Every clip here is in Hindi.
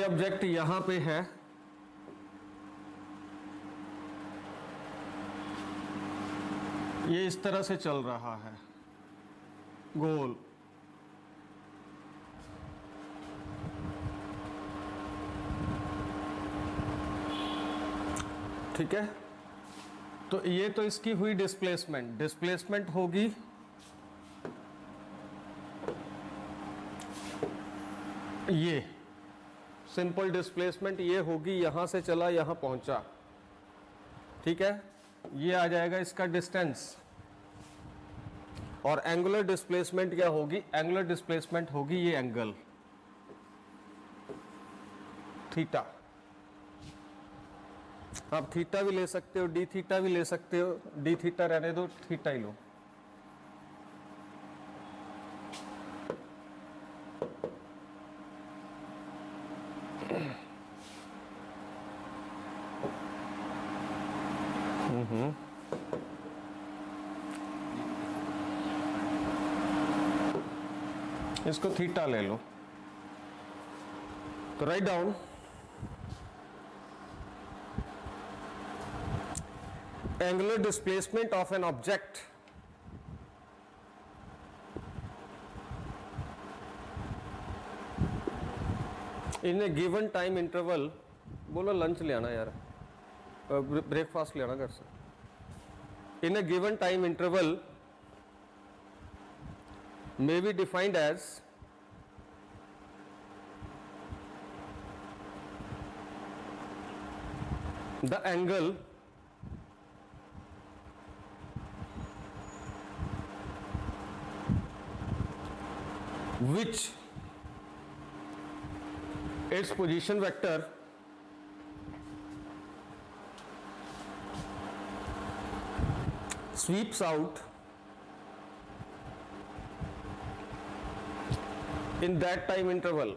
ये ऑब्जेक्ट यहां पे है, ये इस तरह से चल रहा है गोल। ठीक है, तो ये तो इसकी हुई डिस्प्लेसमेंट। डिस्प्लेसमेंट होगी ये सिंपल डिस्प्लेसमेंट, ये होगी यहां से चला यहां पहुंचा। ठीक है, ये आ जाएगा इसका डिस्टेंस। और एंगुलर डिस्प्लेसमेंट क्या होगी? एंगुलर डिस्प्लेसमेंट होगी ये एंगल थीटा। आप थीटा भी ले सकते हो, डी थीटा भी ले सकते हो, डी थीटा रहने दो, थीटा ही लो। इसको थीटा ले लो। तो write down angular displacement of an object in a given time interval। बोलो लंच ले आना यार, ब्रेकफास्ट ले आना घर से। in a given time interval may be defined as the angle which its position vector sweeps out in that time interval।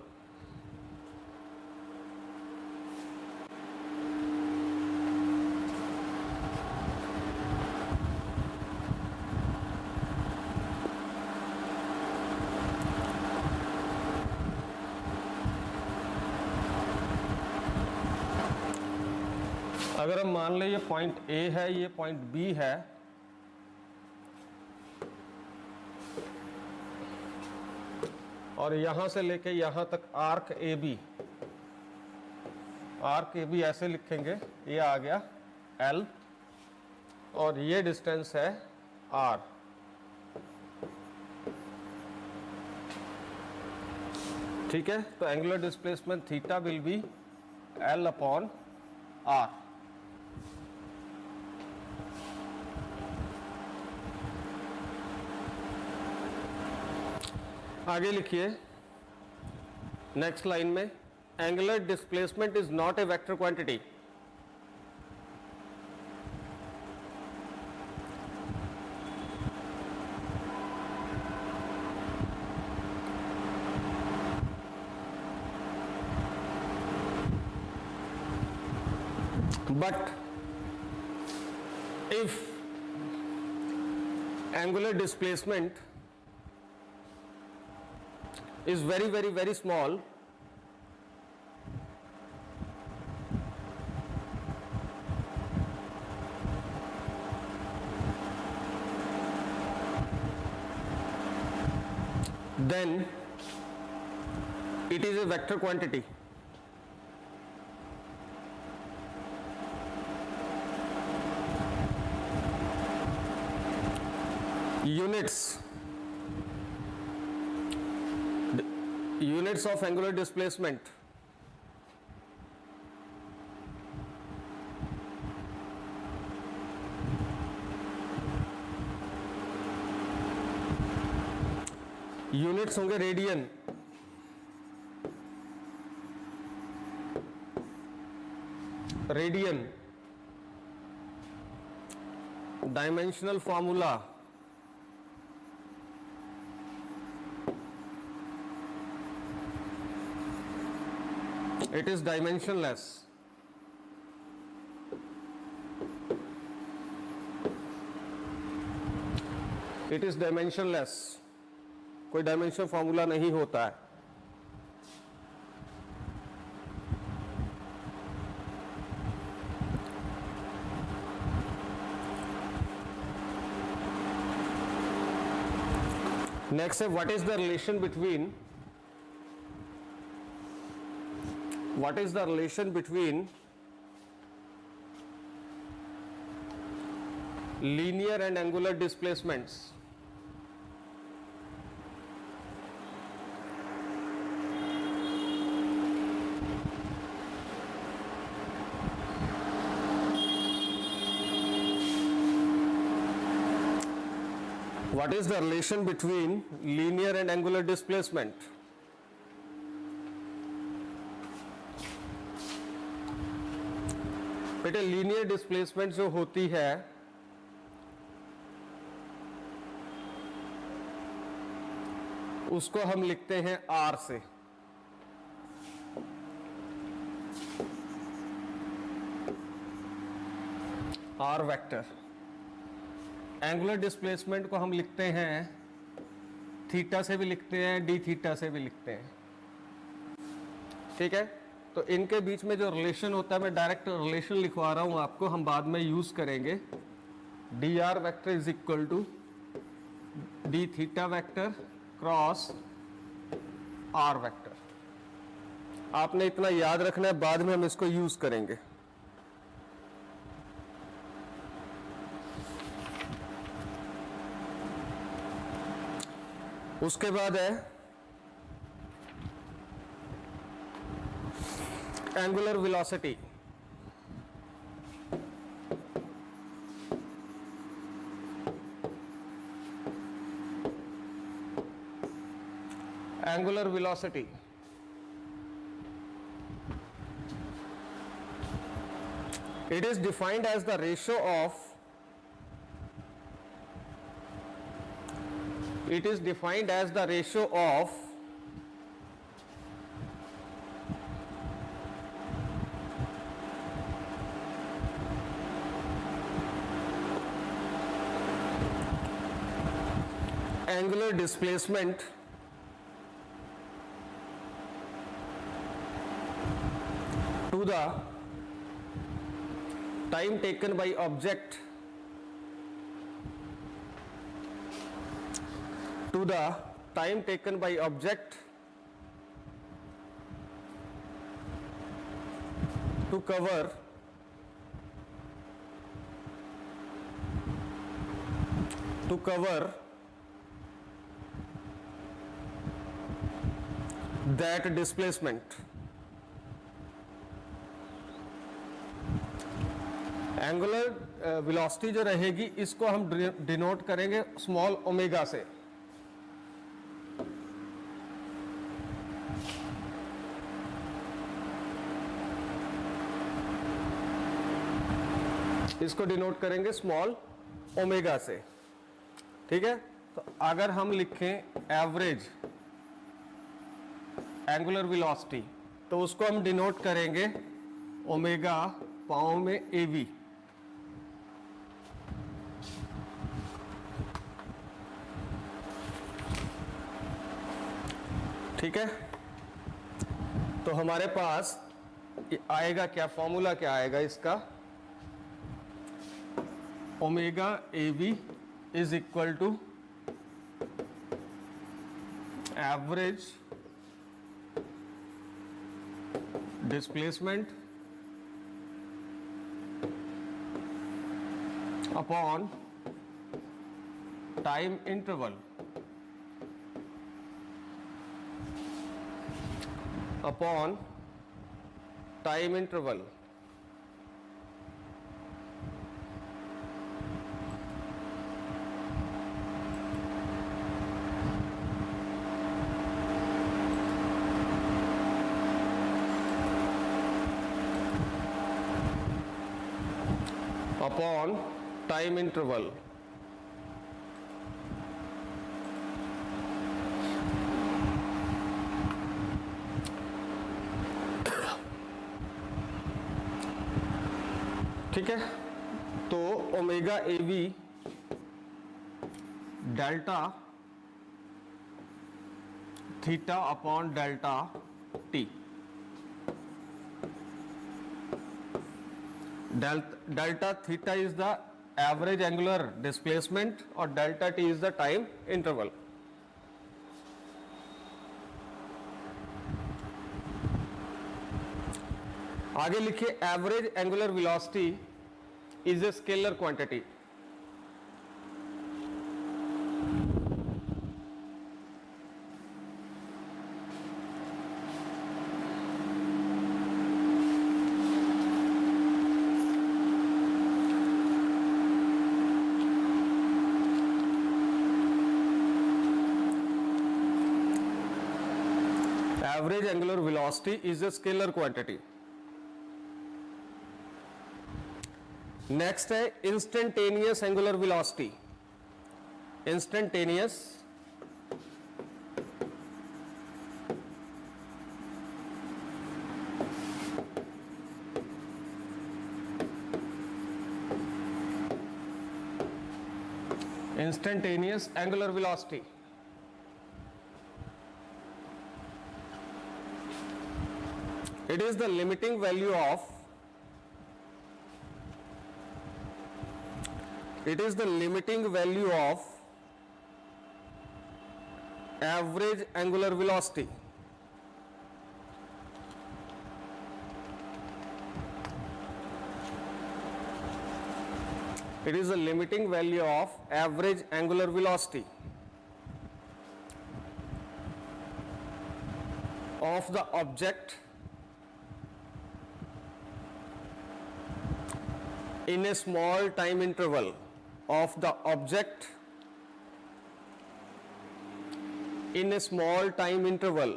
अगर हम मान लें ये पॉइंट ए है, ये पॉइंट बी है, और यहां से लेके यहां तक arc A B, arc A B ऐसे लिखेंगे, ये आ गया एल और ये डिस्टेंस है आर। ठीक है, तो angular displacement theta will be L upon R. आगे लिखिए नेक्स्ट लाइन में, angular displacement is not a vector quantity. But if angular displacement is very small, then it is a vector quantity। units of angular displacement units होंगे radian, radian dimensional formula it is dimensionless। it is dimensionless, कोई डायमेंशन फॉर्मूला नहीं होता है। नेक्स्ट है what is the relation between linear and angular displacements. What is the relation between linear and angular displacement? बेटे लीनियर डिस्प्लेसमेंट जो होती है उसको हम लिखते हैं R से। R vector. एंगुलर डिस्प्लेसमेंट को हम लिखते हैं थीटा से भी लिखते हैं, डी थीटा से भी लिखते हैं। ठीक है, तो इनके बीच में जो रिलेशन होता है, मैं डायरेक्ट रिलेशन लिखवा रहा हूं आपको, हम बाद में यूज करेंगे। D R vector is equal to D theta vector cross R vector. आपने इतना याद रखना है, बाद में हम इसको यूज करेंगे। उसके बाद है angular velocity. Angular velocity it is defined as the ratio of angular displacement to the time taken by object to cover that displacement। Angular velocity जो रहेगी इसको हम डिनोट करेंगे स्मॉल ओमेगा से। इसको डिनोट करेंगे स्मॉल ओमेगा से। ठीक है, तो अगर हम लिखें एवरेज एंगुलर वेलोसिटी तो उसको हम डिनोट करेंगे ओमेगा पाओ में एवी। ठीक है, तो हमारे पास आएगा क्या, फॉर्मूला क्या आएगा इसका, omega AV is equal to average displacement upon time interval upon time interval। ठीक है, तो omega AV delta theta upon delta T. Delta theta is the average angular displacement और delta T is the time interval. आगे लिखिए average angular velocity is a scalar quantity. Average angular velocity is a scalar quantity. Next है instantaneous angular velocity. Instantaneous angular velocity. It is the limiting value of average angular velocity. It is the limiting value of average angular velocity of the object in a small time interval of the object in a small time interval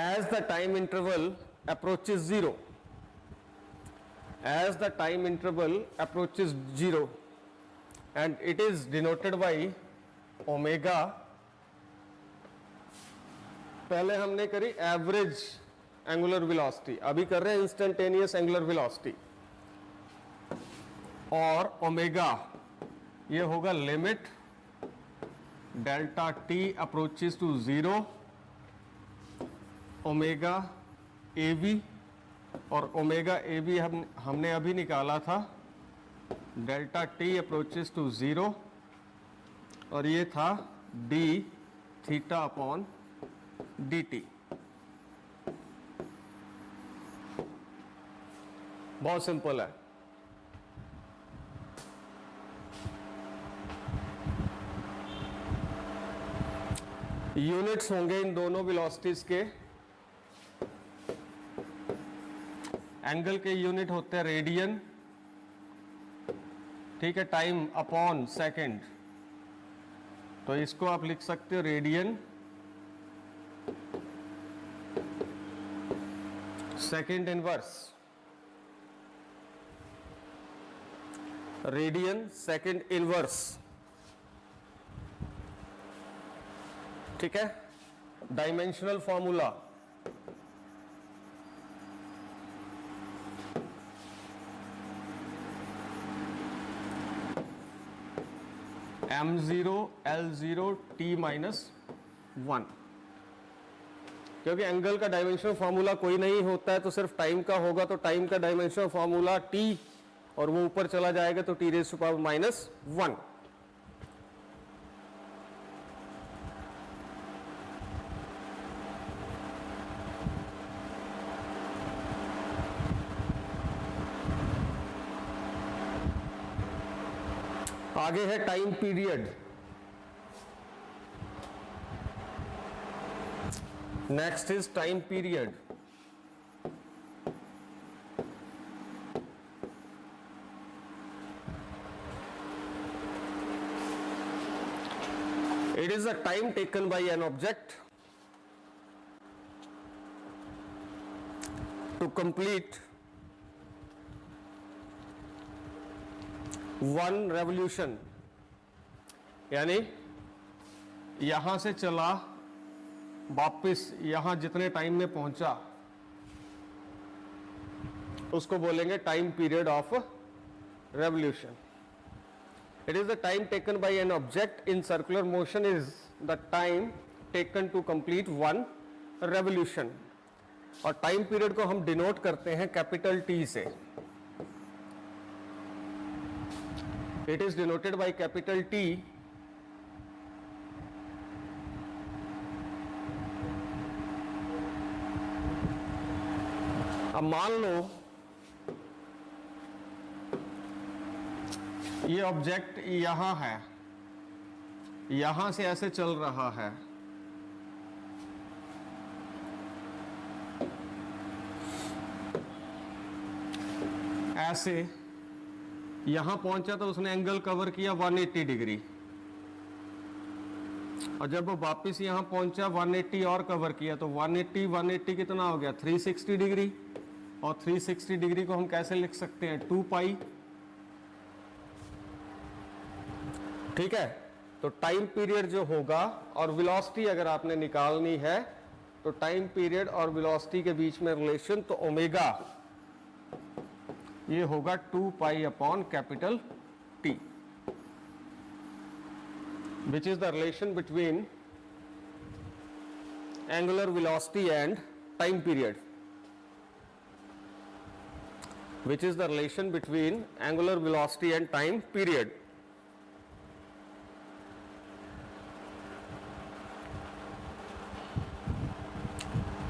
as the time interval approaches zero. As the time interval approaches zero, and it is denoted by omega. पहले हमने करी एवरेज एंगुलर वेलोसिटी, अभी कर रहे हैं इंस्टेंटेनियस एंगुलर वेलोसिटी, और ओमेगा ये होगा limit delta T approaches to zero, omega A B, और ओमेगा ए बी हमने अभी निकाला था delta T approaches to zero, और ये था D theta upon D T. बहुत सिंपल है। यूनिट्स होंगे इन दोनों वेलोसिटीज के। एंगल के यूनिट होते हैं रेडियन, ठीक है, टाइम अपॉन सेकंड, तो इसको आप लिख सकते हो radian second inverse, radian second inverse, ठीक है। Dimensional formula m0 L0 t minus 1, क्योंकि एंगल का डायमेंशनल फार्मूला कोई नहीं होता है तो सिर्फ टाइम का होगा, तो टाइम का डायमेंशनल फार्मूला t, और वो ऊपर चला जाएगा तो t raise to power minus 1। आगे है time period. Next is time period. It is the time taken by an object to complete one revolution, यानी यहां से चला वापस यहां जितने टाइम में पहुंचा उसको बोलेंगे time period of revolution. It is the time taken by an object in circular motion is the time taken to complete one revolution, और टाइम पीरियड को हम डिनोट करते हैं कैपिटल T से। It is denoted by capital T अब मान लो ये ऑब्जेक्ट यहां है, यहां से ऐसे चल रहा है, ऐसे यहां पहुंचा तो उसने एंगल कवर किया 180 डिग्री, और जब वो वापस यहां पहुंचा 180 और कवर किया, तो 180 कितना हो गया 360 डिग्री, और 360 डिग्री को हम कैसे लिख सकते हैं 2 पाई। ठीक है, तो टाइम पीरियड जो होगा और वेलोसिटी अगर आपने निकालनी है तो टाइम पीरियड और वेलोसिटी के बीच में रिलेशन, तो ओमेगा ये होगा 2 pi upon capital T, which is the relation between angular velocity and time period, which is the relation between angular velocity and time period.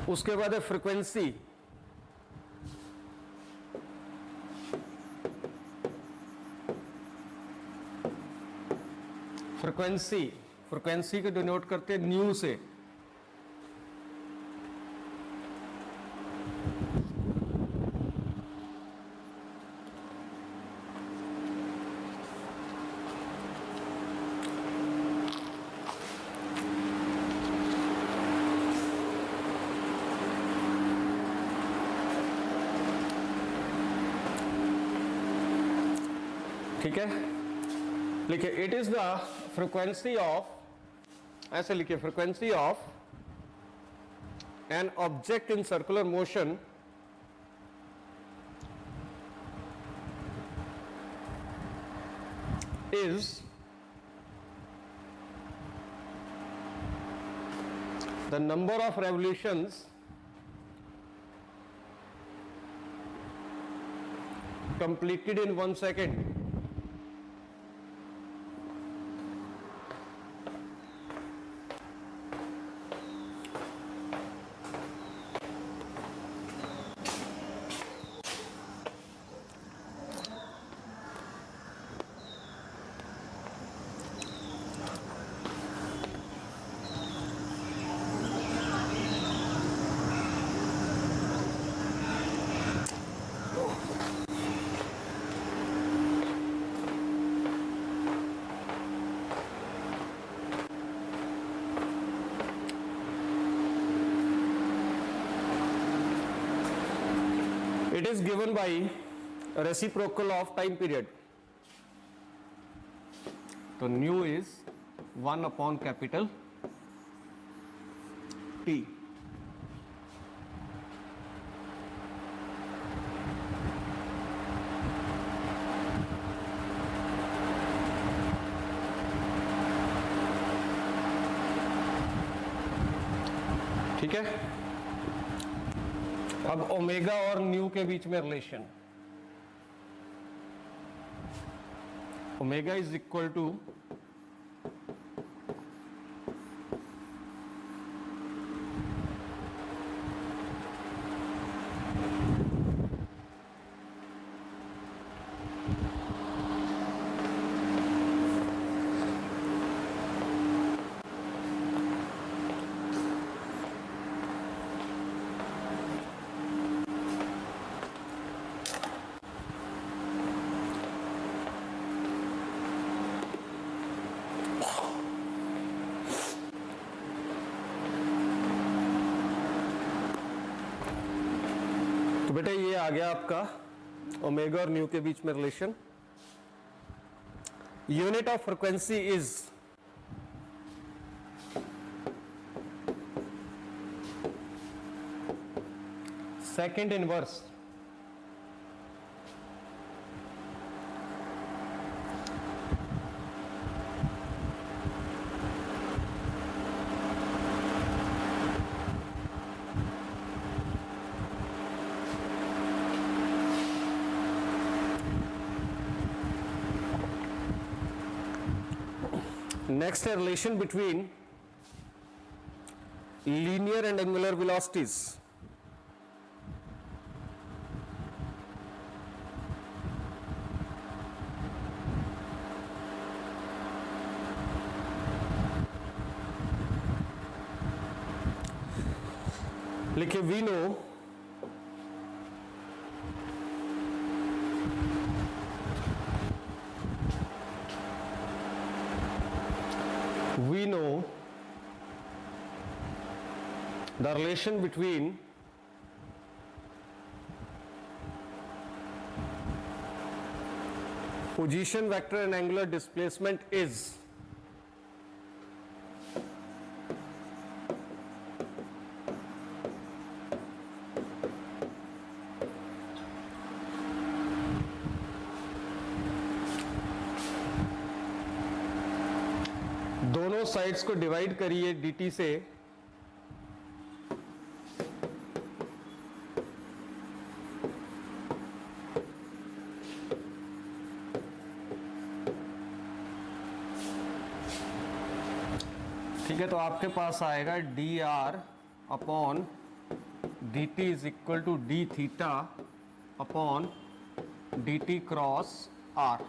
उसके बाद है फ्रीक्वेंसी। फ्रीक्वेंसी को डिनोट करते हैं न्यू से। ठीक है, लिखिए it is the frequency of, ऐसे लिखिए frequency of an object in circular motion is the number of revolutions completed in 1 second. It is given by a reciprocal of time period. तो nu is 1 upon capital T. ठीक है, अब ओमेगा और न्यू के बीच में relation, omega is equal to तो बेटा ये आ गया आपका ओमेगा और न्यू के बीच में relation. Unit of frequency is second inverse. Next, a relation between linear and angular velocities. लिखिए we know the relation between position vector and angular displacement is दोनों साइड्स को डिवाइड करिए dt से, ठीक है। तो आपके पास आएगा dr upon dt is equal to d theta upon dt cross r।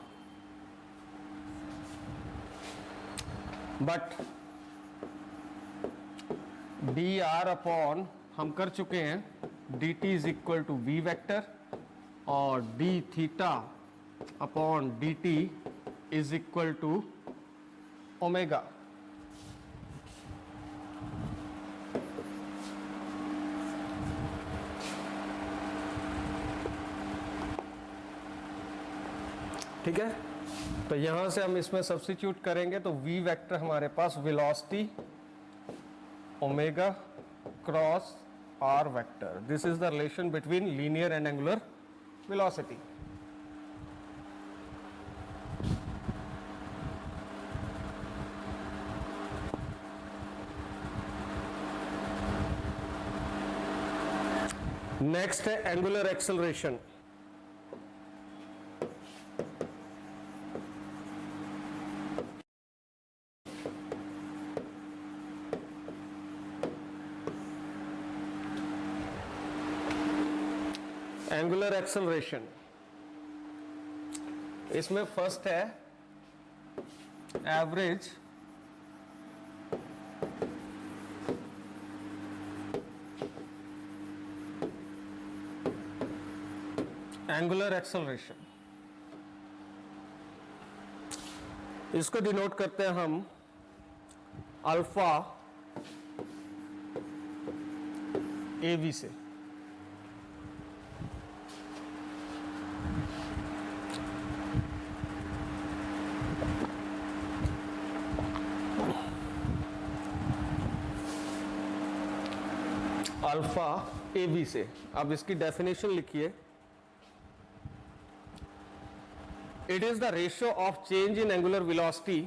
But dr upon हम कर चुके हैं dt is equal to v vector और d theta upon dt is equal to omega. ठीक है, तो यहां से हम इसमें सब्स्टिट्यूट करेंगे तो v वेक्टर हमारे पास velocity omega cross r vector. This is the relation between linear and angular velocity. Next है एंगुलर एक्सेलरेशन। एंगुलर एक्सेलरेशन, इसमें फर्स्ट है एवरेज एंगुलर एक्सेलरेशन। इसको डिनोट करते हैं हम अल्फा एवी से। अल्फा ए बी से। अब इसकी डेफिनेशन लिखिए, it is the ratio of change in angular velocity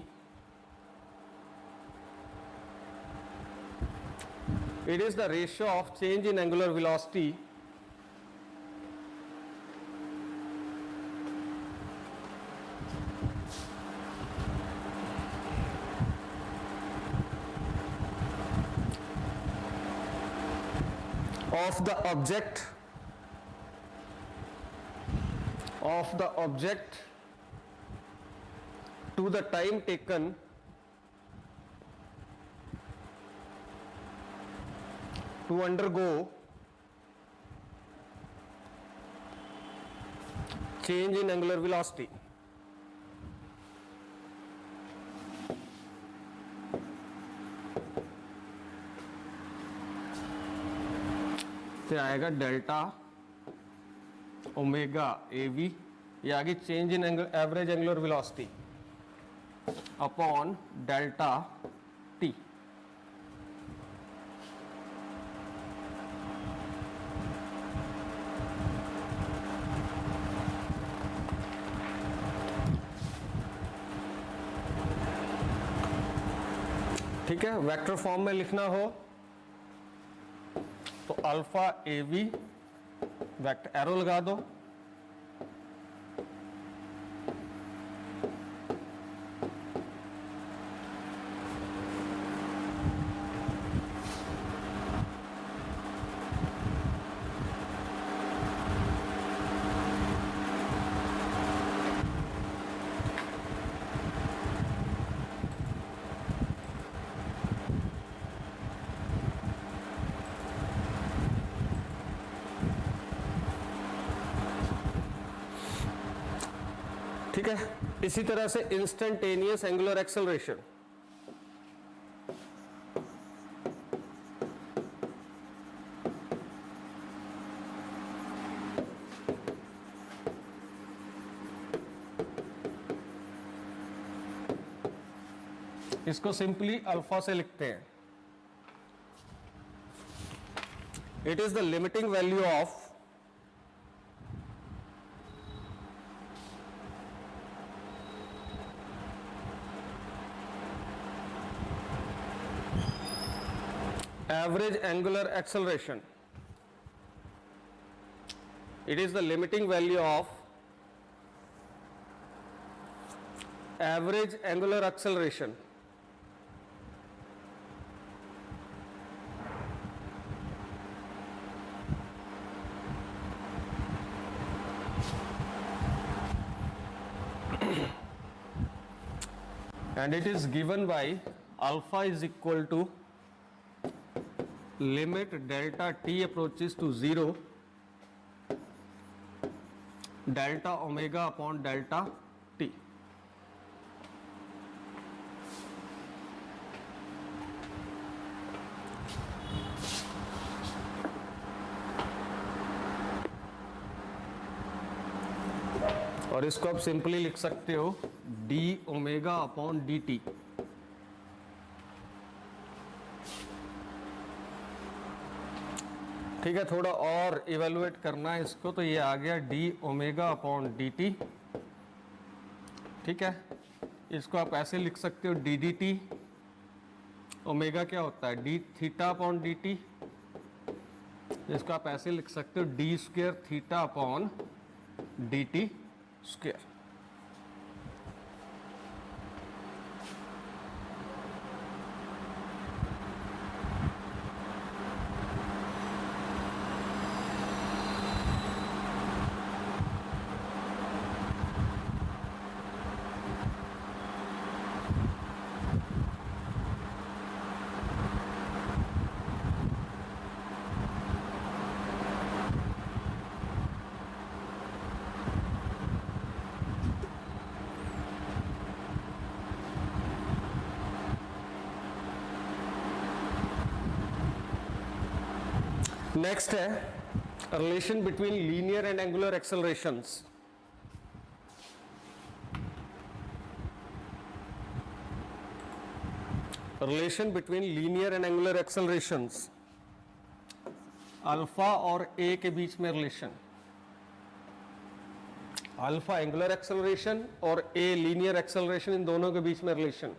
of the object to the time taken to undergo change in angular velocity। तो आएगा डेल्टा ओमेगा ए वी, ये आगे change in average angular velocity upon delta T. ठीक है, वेक्टर फॉर्म में लिखना हो तो alpha A V vector arrow लगा दो, ठीक है। इसी तरह से इंस्टेंटेनियस एंगुलर एक्सेलरेशन, इसको सिंपली अल्फा से लिखते हैं। It is the limiting value of average angular acceleration. It is the limiting value of average angular acceleration. And it is given by alpha is equal to limit delta t approaches to 0 delta omega upon delta t. और इसको आप सिंपली लिख सकते हो d ओमेगा अपॉन dt। ठीक है, थोड़ा और इवेलुएट करना है इसको, तो ये आ गया d ओमेगा अपॉन dt। ठीक है, इसको आप ऐसे लिख सकते हो डी डी टी। ओमेगा क्या होता है, D theta upon D T. इसको आप ऐसे लिख सकते हो D square theta upon D T square. Next है relation between linear and angular accelerations. Relation between linear and angular accelerations, alpha और ए के बीच में रिलेशन। अल्फा एंगुलर एक्सेलरेशन और ए लीनियर एक्सेलरेशन, इन दोनों के बीच में रिलेशन।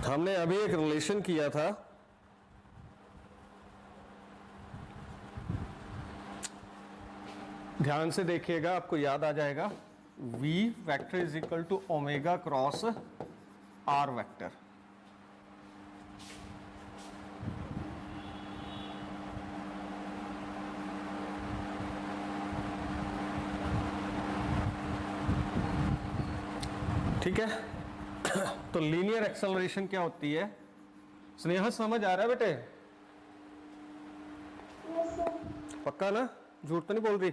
हमने अभी एक रिलेशन किया था, ध्यान से देखिएगा, आपको याद आ जाएगा। v vector is equal to omega cross r vector. ठीक है, तो लीनियर एक्सेलरेशन क्या होती है? स्नेहा समझ आ रहा है बेटे? पक्का ना, झूठ तो नहीं बोल रही?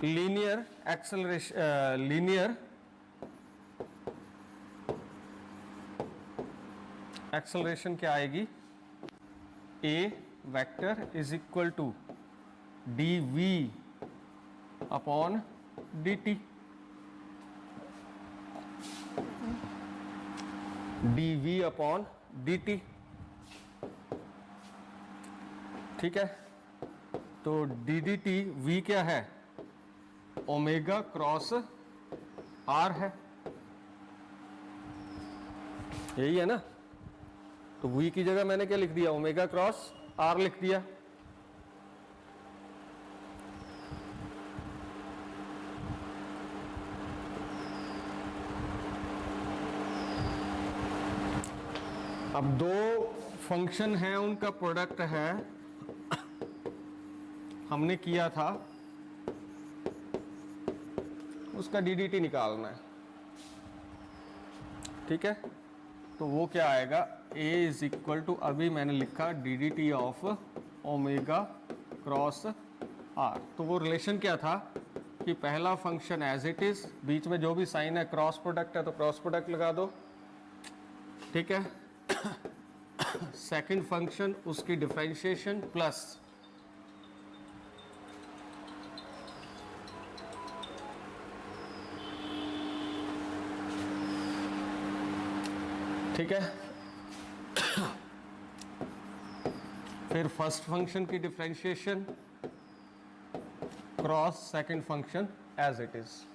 लीनियर एक्सेलरेशन, लीनियर एक्सेलरेशन क्या आएगी? a vector is equal to D V upon D T. D V upon D T. ठीक है, तो डी डी टी वी क्या है? ओमेगा क्रॉस आर है, यही है ना? तो v की जगह मैंने क्या लिख दिया, ओमेगा क्रॉस r लिख दिया। अब दो फंक्शन हैं, उनका प्रोडक्ट है, हमने किया था, उसका डीडीटी निकालना है। ठीक है, तो वो क्या आएगा, a इज इक्वल टू, अभी मैंने लिखा DDT of omega cross r। तो वो रिलेशन क्या था कि पहला फंक्शन एज इट इज, बीच में जो भी साइन है क्रॉस प्रोडक्ट है तो क्रॉस प्रोडक्ट लगा दो। ठीक है, सेकंड फंक्शन उसकी डिफरेंशिएशन प्लस ठीक है, फिर फर्स्ट फंक्शन की differentiation cross second function as it is.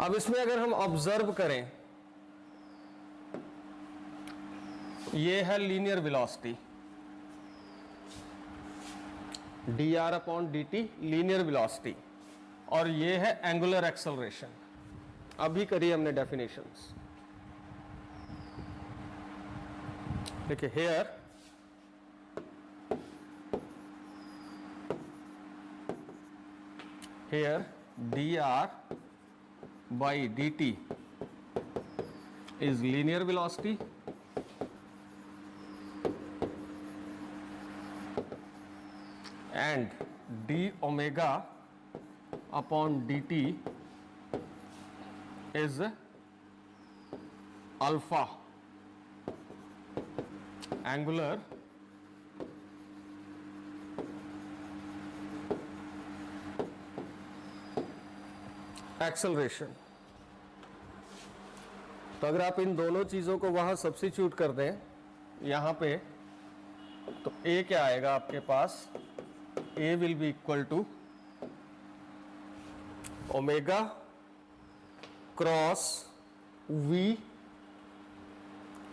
अब इसमें अगर हम ऑब्जर्व करें, ये है linear velocity dr upon dt, linear velocity, और ये है एंगुलर एक्सेलरेशन। अभी करिए हमने डेफिनेशंस। देखिए hair dr by dt is linear velocity and d omega upon dt is alpha, angular acceleration. तो अगर आप इन दोनों चीजों को वहां सब्स्टिट्यूट कर दें यहां पे, तो a क्या आएगा आपके पास, a will be equal to omega cross v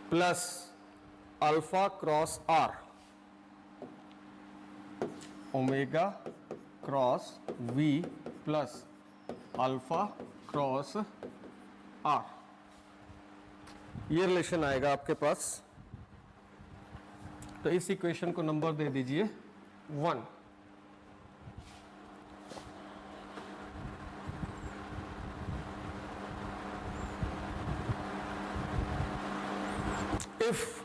plus alpha cross r। Omega cross v plus alpha cross r, ये रिलेशन आएगा आपके पास। तो इस इक्वेशन को नंबर दे दीजिए 1। If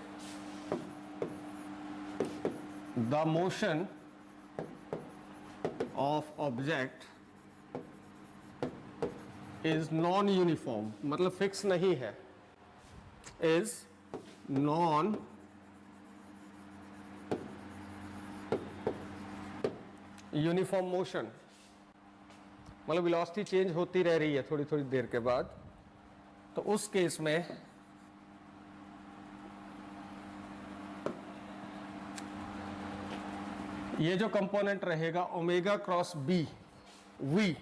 the motion of object is non uniform, मतलब फिक्स नहीं है, इज नॉन यूनिफॉर्म मोशन, मतलब वेलोसिटी चेंज होती रह रही है थोड़ी थोड़ी देर के बाद, तो उस केस में ये जो कंपोनेंट रहेगा ओमेगा क्रॉस बी वी,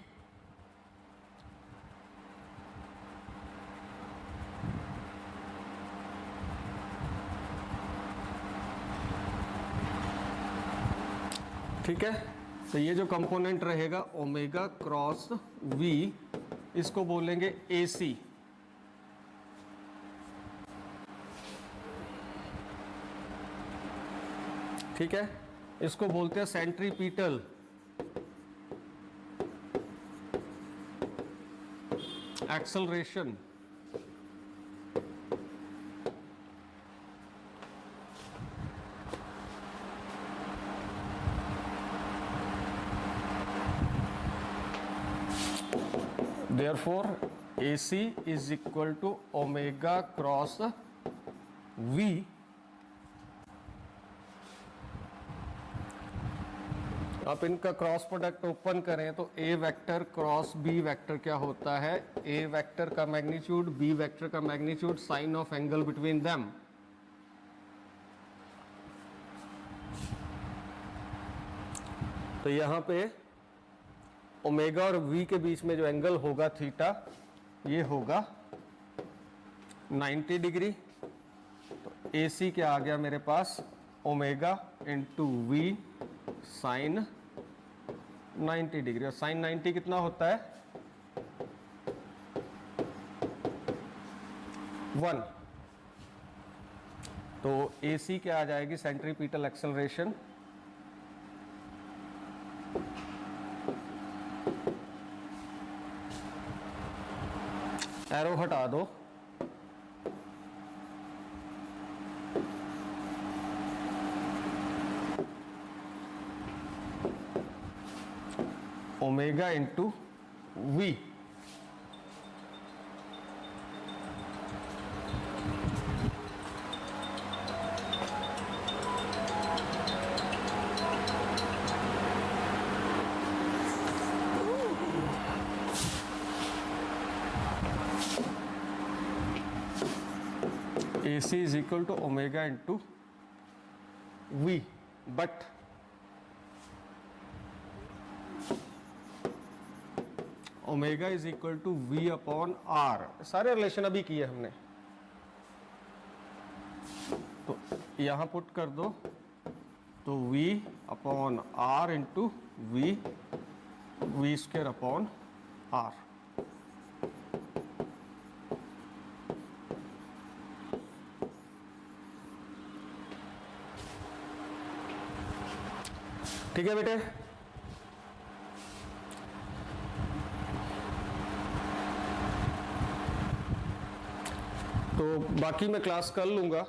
ठीक है, तो ये जो कंपोनेंट रहेगा ओमेगा क्रॉस वी, इसको बोलेंगे AC। ठीक है, इसको बोलते हैं centripetal acceleration. Therefore, AC is equal to omega cross V आप इनका क्रॉस प्रोडक्ट ओपन करें तो A vector cross B vector क्या होता है, A वेक्टर का मैग्नीट्यूड B वेक्टर का magnitude sine of angle between them. तो यहां पे ओमेगा और वी के बीच में जो एंगल होगा थीटा, ये होगा 90 डिग्री। तो ए सी क्या आ गया मेरे पास, omega into V sine 90 degree. और साइन 90 कितना होता है, 1। तो ए सी क्या आ जाएगी, सेंट्रीपिटल एक्सेलरेशन एरो हटा दो, omega into V. AC is equal to omega into V, but omega is equal to V upon R। सारे रिलेशन अभी किए हमने, तो यहां पुट कर दो, तो V upon R into V square upon R। ठीक है बेटे, तो बाकी मैं क्लास कर लूंगा,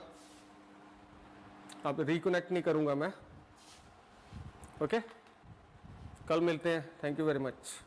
अब रिकनेक्ट नहीं करूंगा मैं। ओके, कल मिलते हैं। Thank you very much.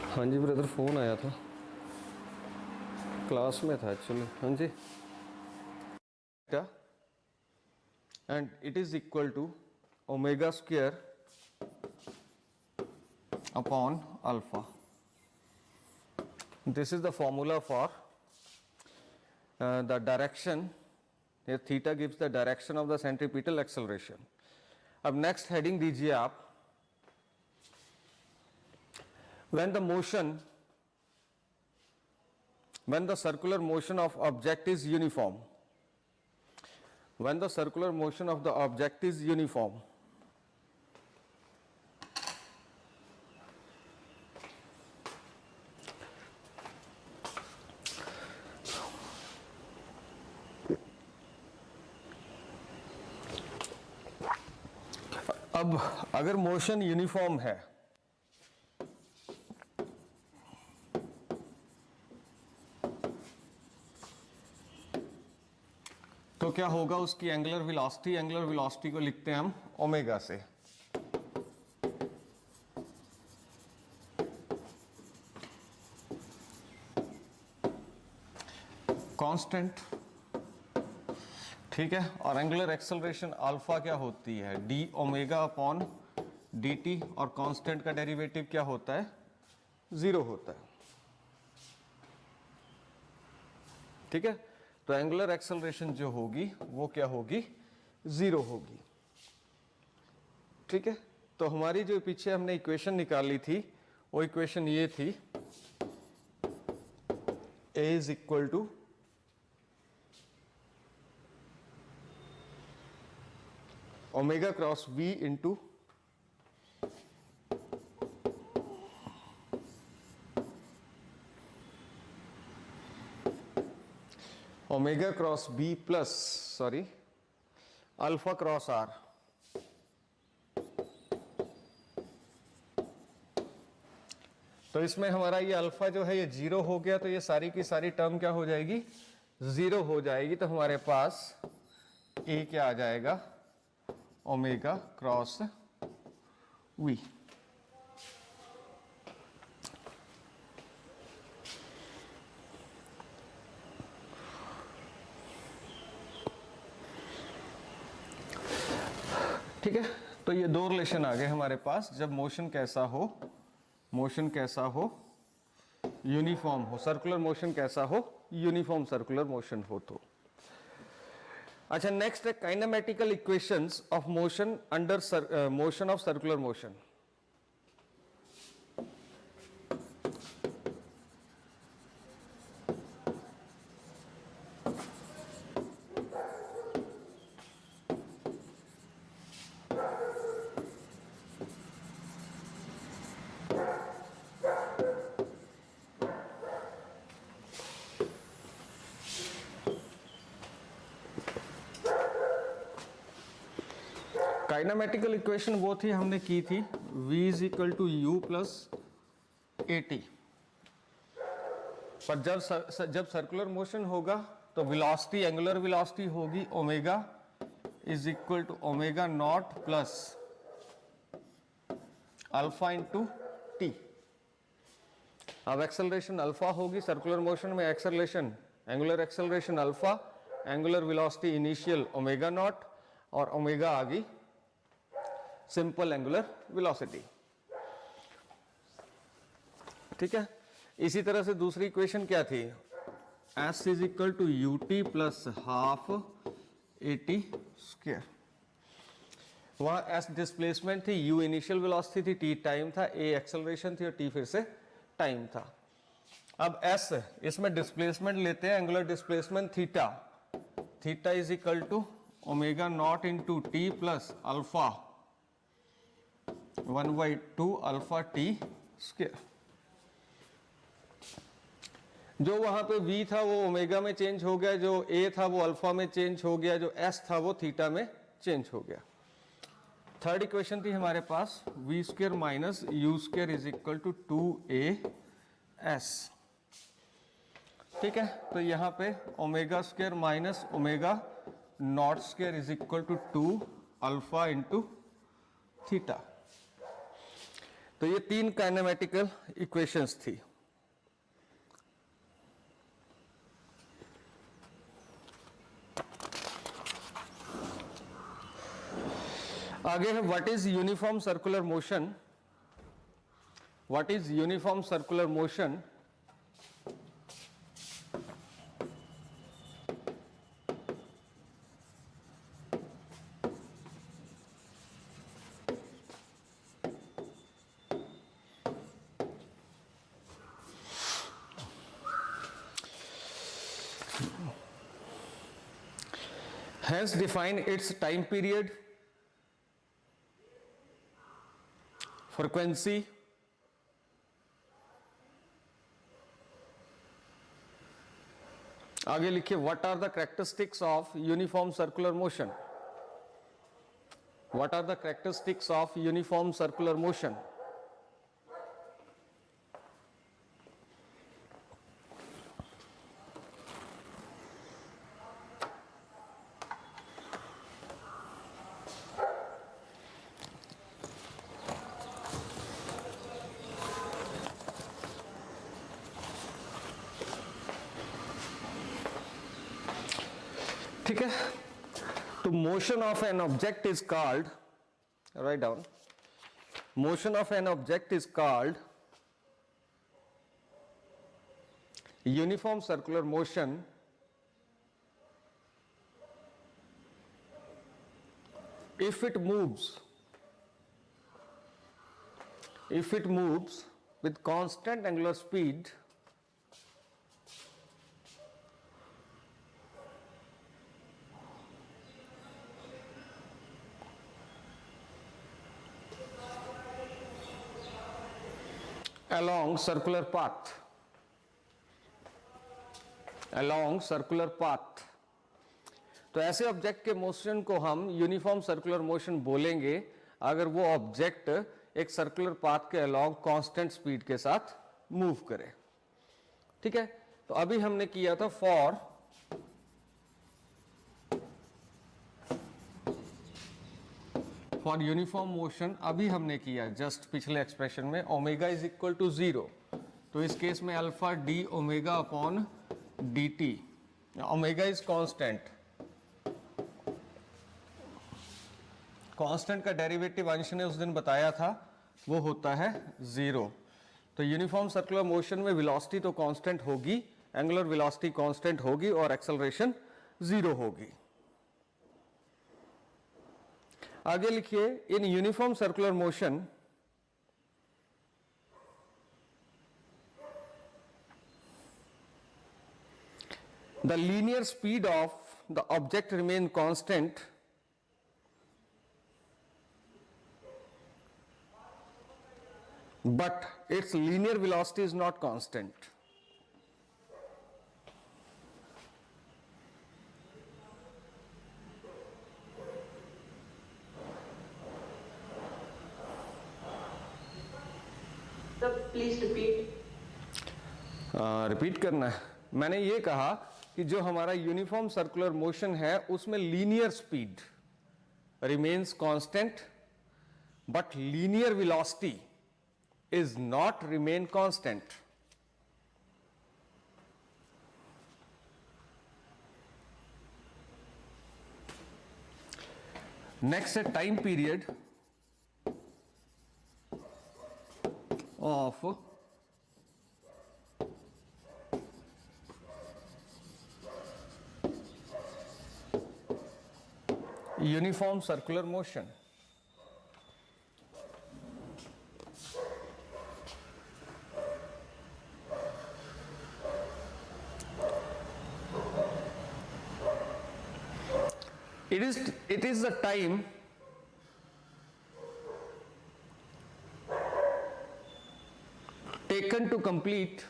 हाँ जी ब्रदर, फ़ोन आया था, क्लास में था एक्चुअली। हाँ जी, and it is equal to omega square upon alpha. This is the formula for the direction, theta gives the direction of the centripetal acceleration. अब नेक्स्ट हेडिंग दीजिए आप, when the circular motion of object is uniform, when the circular motion of the object is uniform, अब अगर मोशन यूनिफॉर्म है तो क्या होगा, उसकी एंगुलर वेलोसिटी को लिखते हैं हम ओमेगा से। कांस्टेंट, ठीक है। और एंगुलर एक्सेलरेशन अल्फा क्या होती है, D omega upon D T, और कांस्टेंट का डेरिवेटिव क्या होता है, 0 होता है। ठीक है, तो एंगुलर एक्सेलरेशन जो होगी वो क्या होगी, 0 होगी। ठीक है, तो हमारी जो पीछे हमने इक्वेशन निकाली थी वो इक्वेशन ये थी, A is equal to omega cross V into omega cross B plus sorry alpha cross R. तो इसमें हमारा ये अल्फा जो है ये 0 हो गया, तो ये सारी की सारी टर्म क्या हो जाएगी, 0 हो जाएगी। तो हमारे पास ए क्या आ जाएगा, ओमेगा क्रॉस वी। ठीक है, तो ये दो रिलेशन आ गए हमारे पास। जब मोशन कैसा हो, मोशन कैसा हो, यूनिफॉर्म हो, सर्कुलर मोशन कैसा हो, यूनिफॉर्म सर्कुलर मोशन हो तो। अच्छा, नेक्स्ट है kinematical equations of motion under motion of circular motion. Kinematical equation वो थी हमने की थी v is equal to u plus a t. पर जब सर्कुलर मोशन होगा तो वेलोसिटी, एंगुलर वेलोसिटी होगी omega is equal to omega not plus alpha into t. अब एक्सेलरेशन अल्फा होगी, सर्कुलर मोशन में acceleration, angular acceleration alpha, angular velocity initial omega not, और ओमेगा आ गई सिंपल एंगुलर वेलोसिटी। ठीक है, इसी तरह से दूसरी इक्वेशन क्या थी, s is equal to u t plus half a t square. वहां s डिस्प्लेसमेंट थी, u इनिशियल वेलोसिटी थी, t टाइम था, a एक्सेलरेशन थी और t फिर से टाइम था। अब s इसमें डिस्प्लेसमेंट लेते हैं, angular displacement theta, theta is equal to omega not into t plus alpha 1/2 alpha t square. जो वहां पे v था वो ओमेगा में चेंज हो गया, जो a था वो अल्फा में चेंज हो गया, जो s था वो थीटा में चेंज हो गया। थर्ड इक्वेशन थी हमारे पास v square minus u square is equal to 2as। ठीक है, तो यहां पे omega square minus omega not square is equal to 2 alpha into theta. तो ये तीन काइनेमेटिकल इक्वेशंस थी। आगे है what is uniform circular motion. What is uniform circular motion. Hence define its time period, frequency, आगे लिखिए what are the characteristics of uniform circular motion. What are the characteristics of uniform circular motion. ठीक है, तो motion of an object is called, write down, motion of an object is called uniform circular motion if it moves with constant angular speed along circular path. Along circular path. तो ऐसे ऑब्जेक्ट के मोशन को हम यूनिफॉर्म सर्कुलर मोशन बोलेंगे अगर वो ऑब्जेक्ट एक सर्कुलर पाथ के अलोंग कांस्टेंट स्पीड के साथ मूव करे। ठीक है, तो अभी हमने किया था फॉर यूनिफॉर्म मोशन, अभी हमने किया जस्ट पिछले एक्सप्रेशन में ओमेगा इज इक्वल टू 0, तो इस केस में alpha D omega upon D T, omega is constant, constant का डेरिवेटिव अंश ने उस दिन बताया था वो होता है 0। तो यूनिफॉर्म सर्कुलर मोशन में वेलोसिटी तो कांस्टेंट होगी, एंगुलर वेलोसिटी कांस्टेंट होगी और एक्सेलरेशन 0 होगी। आगे लिखिए, in uniform circular motion the linear speed of the object remain constant but its linear velocity is not constant. Sir, please repeat. Repeat करना है। मैंने ये कहा कि जो हमारा यूनिफॉर्म सर्कुलर मोशन है उसमें linear speed remains constant but linear velocity is not remain constant. Next, a time period of uniform circular motion. It is the time taken to complete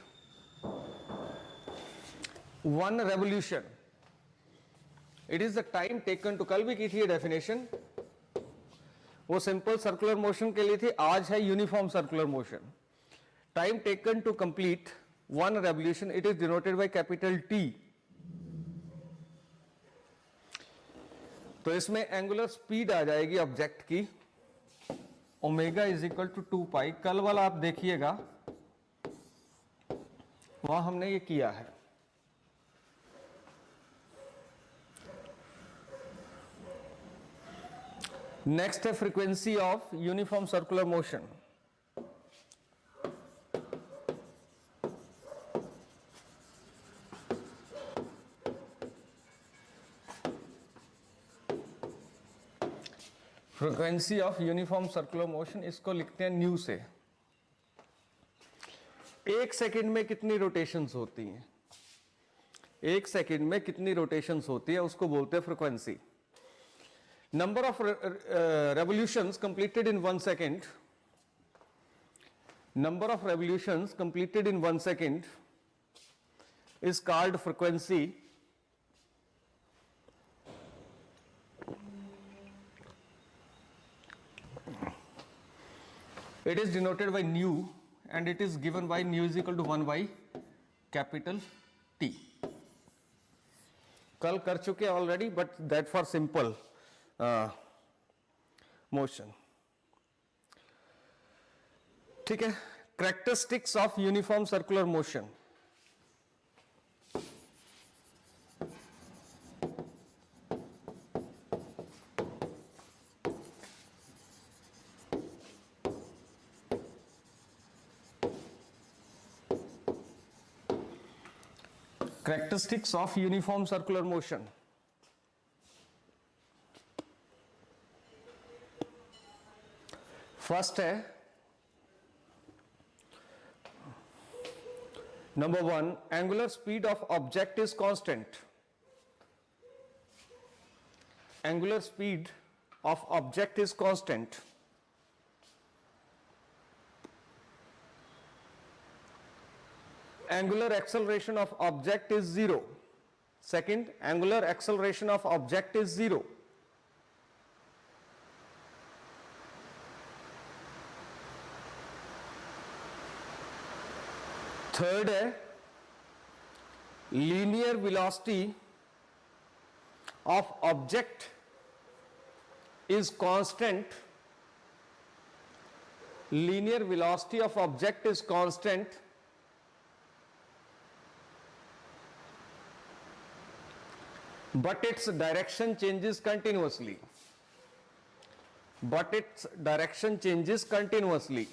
one revolution. It is the time taken to, कल भी की थी ये डेफिनेशन, वो सिंपल सर्कुलर मोशन के लिए थी, आज है uniform circular motion. Time taken to complete one revolution, it is denoted by capital T. तो इसमें एंगुलर स्पीड आ जाएगी ऑब्जेक्ट की omega is equal to 2 pi. कल वाला आप देखिएगा वहां हमने ये किया है। नेक्स्ट है frequency of uniform circular motion. Frequency of uniform circular motion, इसको लिखते हैं न्यू से। एक सेकंड में कितनी रोटेशंस होती हैं, एक सेकंड में कितनी रोटेशंस होती है उसको बोलते हैं frequency. Number of revolutions completed in 1 second, number of revolutions completed in 1 second is called frequency. It is denoted by nu and it is given by nu is equal to 1 by capital T. कल कर चुके already, but that for simple motion. ठीक है, characteristics of uniform circular motion. Characteristics of uniform circular motion. First है number 1, angular speed of object is constant. Angular speed of object is constant. angular acceleration of object is 0. Second, angular acceleration of object is 0. Third है linear velocity of object is constant. Linear velocity of object is constant, but its direction changes continuously. But its direction changes continuously.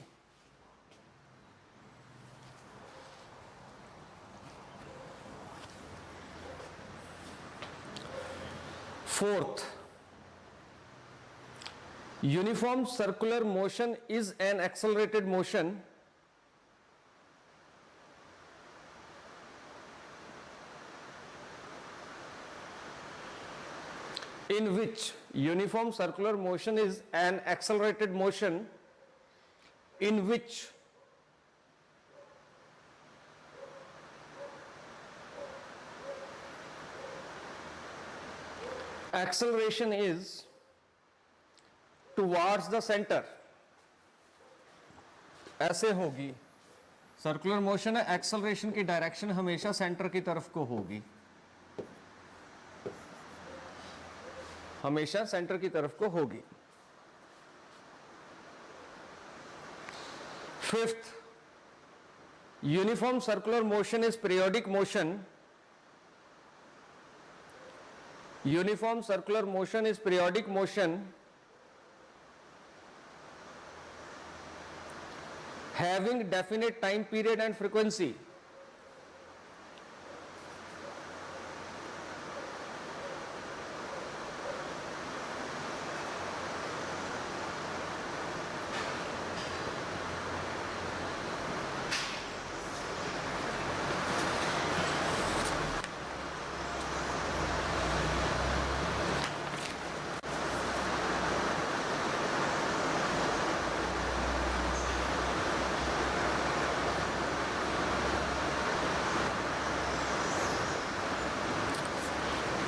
Fourth, uniform circular motion is an accelerated motion in which uniform circular motion is an accelerated motion in which acceleration is towards the center. ऐसे होगी सर्कुलर मोशन है, एक्सेलरेशन की डायरेक्शन हमेशा सेंटर की तरफ को होगी, हमेशा सेंटर की तरफ को होगी. Fifth, uniform circular motion is periodic motion. Uniform circular motion is periodic motion having definite time period and frequency.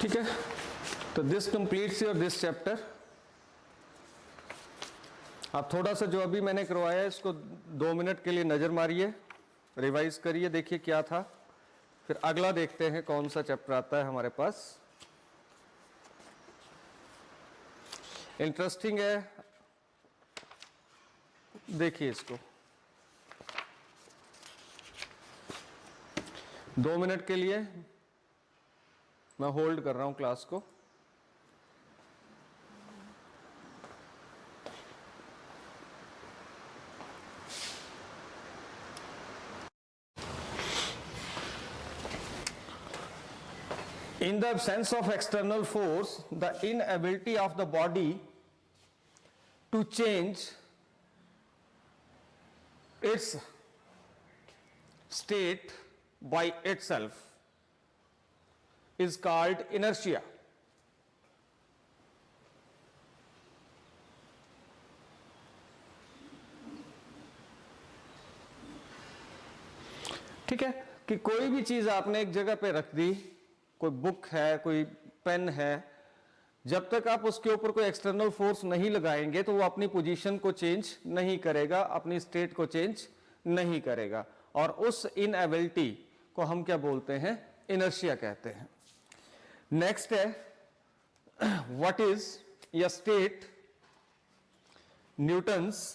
ठीक है, तो this completes your this chapter. आप थोड़ा सा जो अभी मैंने करवाया है इसको 2 मिनट के लिए नजर मारिए, रिवाइज करिए, देखिए क्या था, फिर अगला देखते हैं कौन सा चैप्टर आता है हमारे पास. इंटरेस्टिंग है, देखिए इसको. 2 मिनट के लिए मैं होल्ड कर रहा हूं क्लास को. In the absence of external force, the inability of the body to change its state by itself is called inertia. ठीक है, कि कोई भी चीज आपने एक जगह पे रख दी, कोई बुक है, कोई पेन है, जब तक आप उसके ऊपर कोई एक्सटर्नल फोर्स नहीं लगाएंगे तो वो अपनी पोजीशन को चेंज नहीं करेगा, अपनी स्टेट को चेंज नहीं करेगा, और उस इनएबिलिटी को हम क्या बोलते हैं, इनर्शिया कहते हैं. नेक्स्ट है, व्हाट इज या स्टेट न्यूटन्स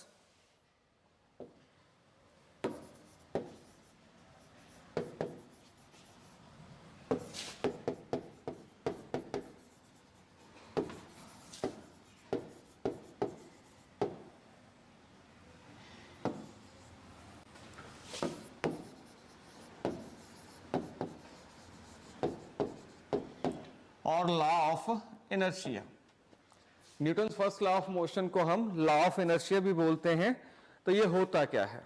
और law of inertia. Newton's first law of motion को हम लॉ ऑफ इनर्शिया भी बोलते हैं. तो ये होता क्या है,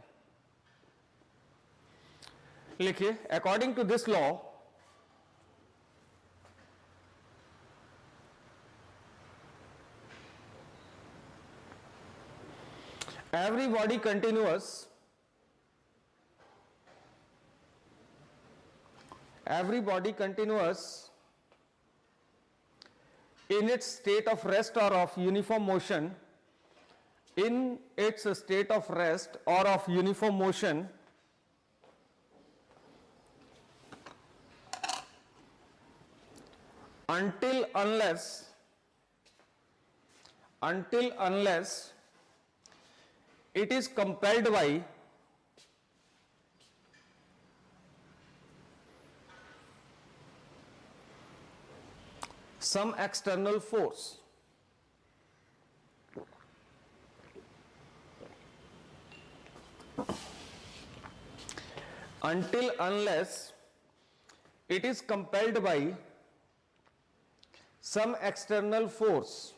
लिखिए. According to this law, every body continuous every body continuous in its state of rest or of uniform motion, in its state of rest or of uniform motion, until unless it is compelled by some external force. Until unless it is compelled by some external force.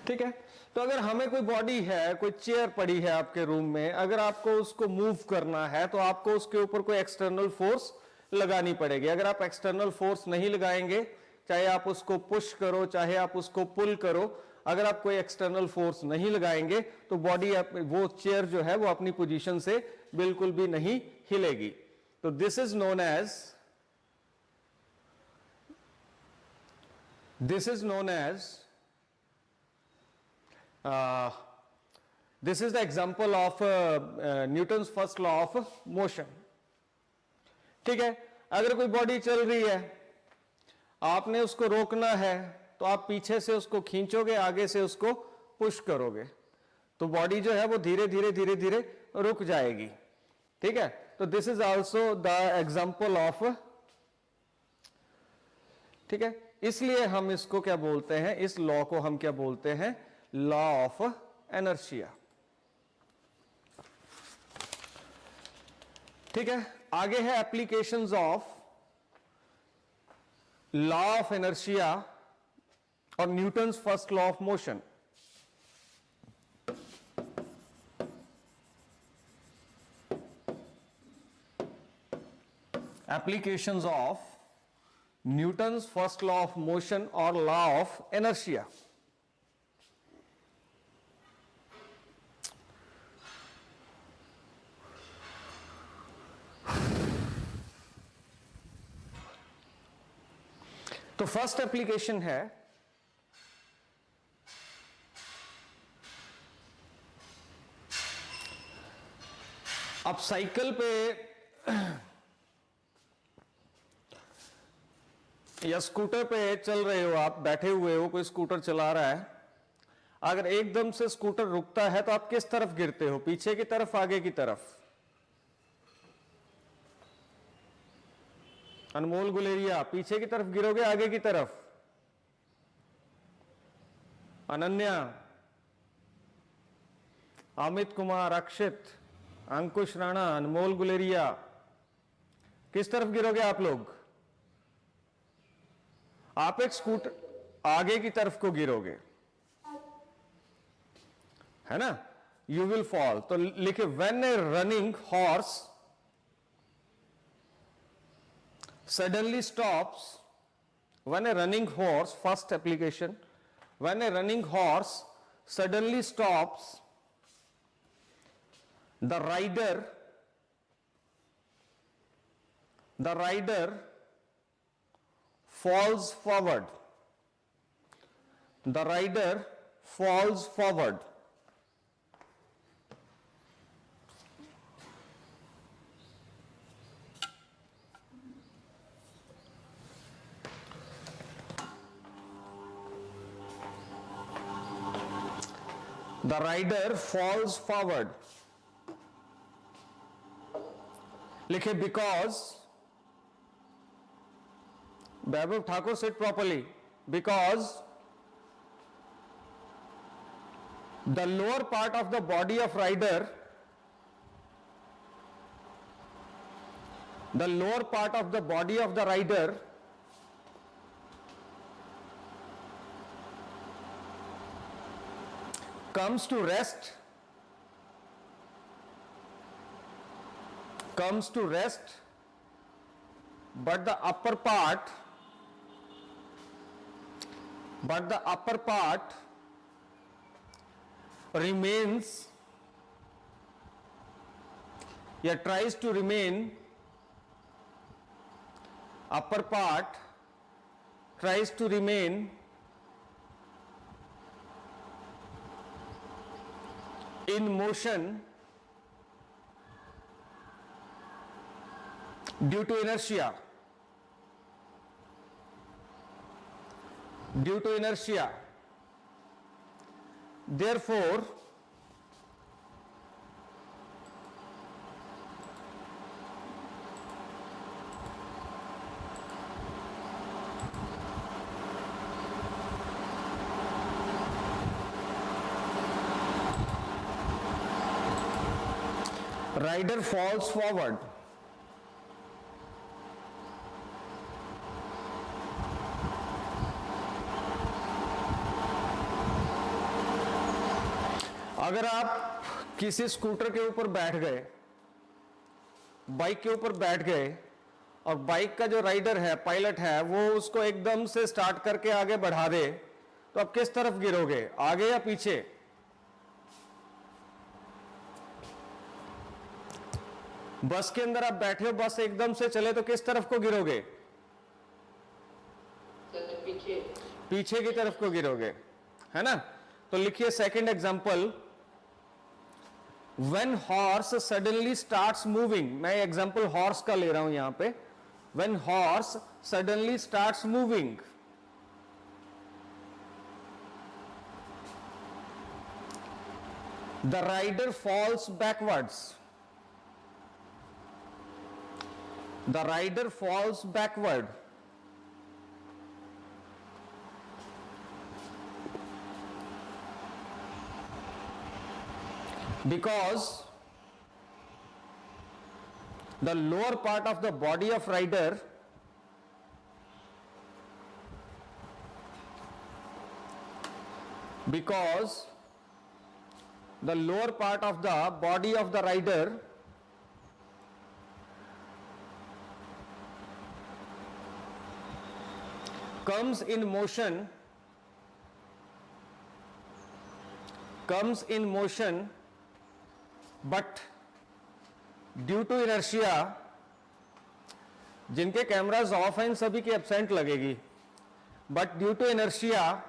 ठीक है, तो अगर हमें कोई बॉडी है, कोई चेयर पड़ी है आपके रूम में, अगर आपको उसको मूव करना है तो आपको उसके ऊपर कोई एक्सटर्नल फोर्स लगानी पड़ेगी. अगर आप एक्सटर्नल फोर्स नहीं लगाएंगे, चाहे आप उसको पुश करो, चाहे आप उसको पुल करो, अगर आप कोई एक्सटर्नल फोर्स नहीं लगाएंगे तो बॉडी, वो चेयर जो है वो अपनी पोजीशन से बिल्कुल भी नहीं हिलेगी. तो this is known as this is the example of Newton's first law of motion. ठीक है, अगर कोई बॉडी चल रही है, आपने उसको रोकना है तो आप पीछे से उसको खींचोगे, आगे से उसको पुश करोगे, तो बॉडी जो है वो धीरे धीरे रुक जाएगी. ठीक है, तो this is also the example of. ठीक है, इसलिए हम इसको क्या बोलते हैं, इस लॉ को हम क्या बोलते हैं, लॉ ऑफ इनर्शिया. ठीक है, आगे है applications of law of inertia और Newton's first law of motion. Applications of Newton's first law of motion और लॉ ऑफ इनर्शिया. तो फर्स्ट एप्लीकेशन है आप साइकिल पे या स्कूटर पे चल रहे हो, आप बैठे हुए हो, कोई स्कूटर चला रहा है, अगर एकदम से स्कूटर रुकता है तो आप किस तरफ गिरते हो, पीछे की तरफ, आगे की तरफ? अनमोल गुलेरिया, पीछे की तरफ गिरोगे, आगे की तरफ? अनन्या, अमित कुमार, अक्षित, अंकुश राणा, अनमोल गुलेरिया, किस तरफ गिरोगे आप लोग? आप एक स्कूटर आगे की तरफ को गिरोगे, है ना? You will fall. तो लिखे, when A running horse suddenly stops, when a running horse, first application, when a running horse suddenly stops, the rider falls forward. The rider falls forward. The rider falls forward. लिखे, because, Vaibhav Thakur, sit properly, because the lower part of the body of rider, the lower part of the body of the rider comes to rest but the upper part remains या tries to remain, upper part tries to remain in motion due to inertia. Due to inertia. Therefore, rider falls forward. अगर आप किसी स्कूटर के ऊपर बैठ गए, बाइक के ऊपर बैठ गए और बाइक का जो राइडर है, पायलट है, वो उसको एकदम से स्टार्ट करके आगे बढ़ा दे, तो आप किस तरफ गिरोगे, आगे या पीछे? बस के अंदर आप बैठे हो, बस एकदम से चले तो किस तरफ को गिरोगे? पीछे। पीछे की तरफ को गिरोगे, है ना? तो लिखिए second example, when horse suddenly starts moving. मैं एग्जांपल हॉर्स का ले रहा हूं यहां पे। When horse suddenly starts moving, the rider falls backwards. The rider falls backward. Because the lower part of the body of rider comes in motion, but due to inertia, जिनके कैमरास ऑफ हैं सभी की एब्सेंट लगेगी, but due to inertia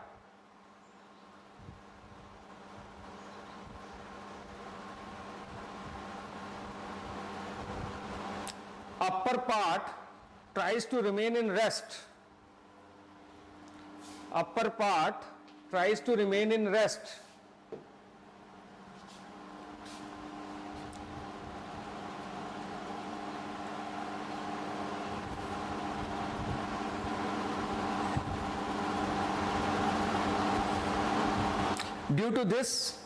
upper part tries to remain in rest. Upper part tries to remain in rest. Due to this,